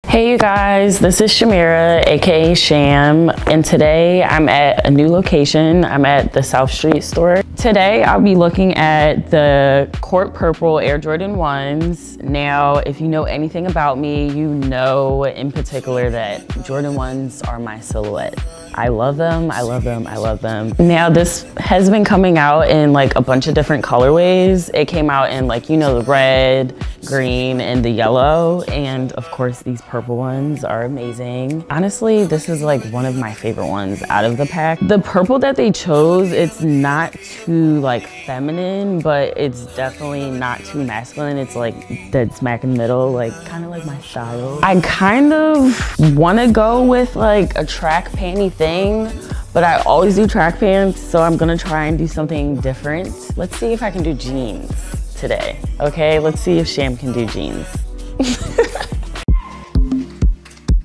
Hey you guys, this is Shamira, aka Sham, and today I'm at a new location. I'm at the South Street store. Today I'll be looking at the Court Purple Air Jordan 1s. Now, if you know anything about me, you know in particular that Jordan 1s are my silhouette. I love them, I love them, I love them. Now this has been coming out in like a bunch of different colorways. It came out in like, you know, the red, green, and the yellow. And of course these purple ones are amazing. Honestly, this is like one of my favorite ones out of the pack. The purple that they chose, it's not too like feminine, but it's definitely not too masculine. It's like dead smack in the middle, like kind of like my style. I kind of want to go with like a track panty thing, but I always do track pants, so I'm gonna try and do something different. Let's see if I can do jeans today, okay? Let's see if Sham can do jeans.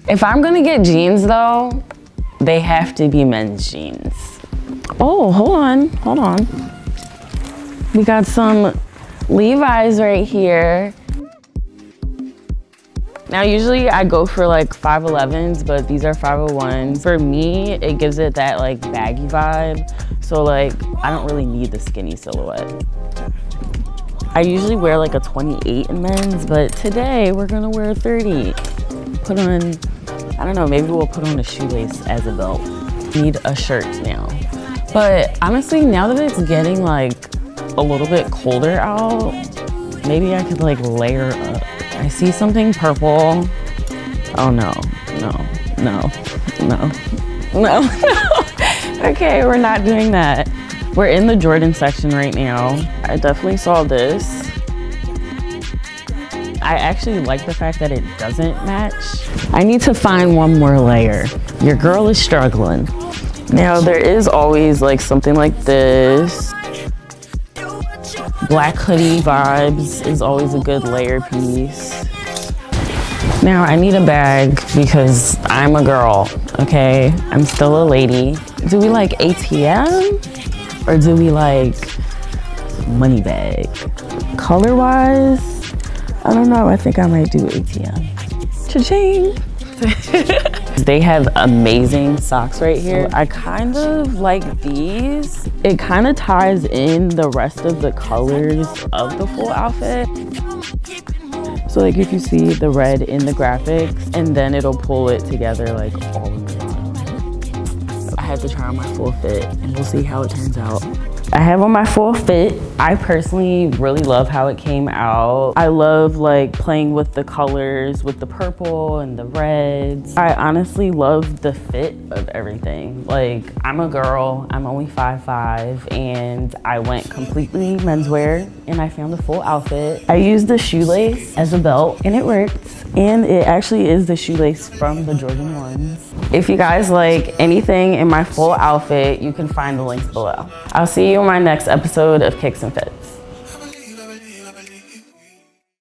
If I'm gonna get jeans though, they have to be men's jeans. Oh, hold on. We got some Levi's right here. Now, usually I go for like 511s, but these are 501s. For me, it gives it that like baggy vibe. So like, I don't really need the skinny silhouette. I usually wear like a 28 in men's, but today we're gonna wear a 30. Put on, I don't know, maybe we'll put on a shoelace as a belt. Need a shirt now. But honestly, now that it's getting like a little bit colder out, maybe I could like layer up. I see something purple. Oh no. Okay, we're not doing that. We're in the Jordan section right now. I definitely saw this. I actually like the fact that it doesn't match. I need to find one more layer. Your girl is struggling. Now there is always like something like this. Black hoodie vibes is always a good layer piece. Now I need a bag because I'm a girl, okay? I'm still a lady. Do we like ATM or do we like money bag? Color wise, I don't know, I think I might do ATM. Cha-ching! They have amazing socks right here. I kind of like these. It kind of ties in the rest of the colors of the full outfit. So like if you see the red in the graphics, and then it'll pull it together like all in one. I have to try on my full fit and we'll see how it turns out. I have on my full fit. I personally really love how it came out. I love like playing with the colors, with the purple and the reds. I honestly love the fit of everything. Like, I'm a girl, I'm only 5'5", and I went completely menswear and I found the full outfit. I used the shoelace as a belt and it worked. And it actually is the shoelace from the Jordan 1s. If you guys like anything in my full outfit, you can find the links below. I'll see you in my next episode of Kicks and Fits.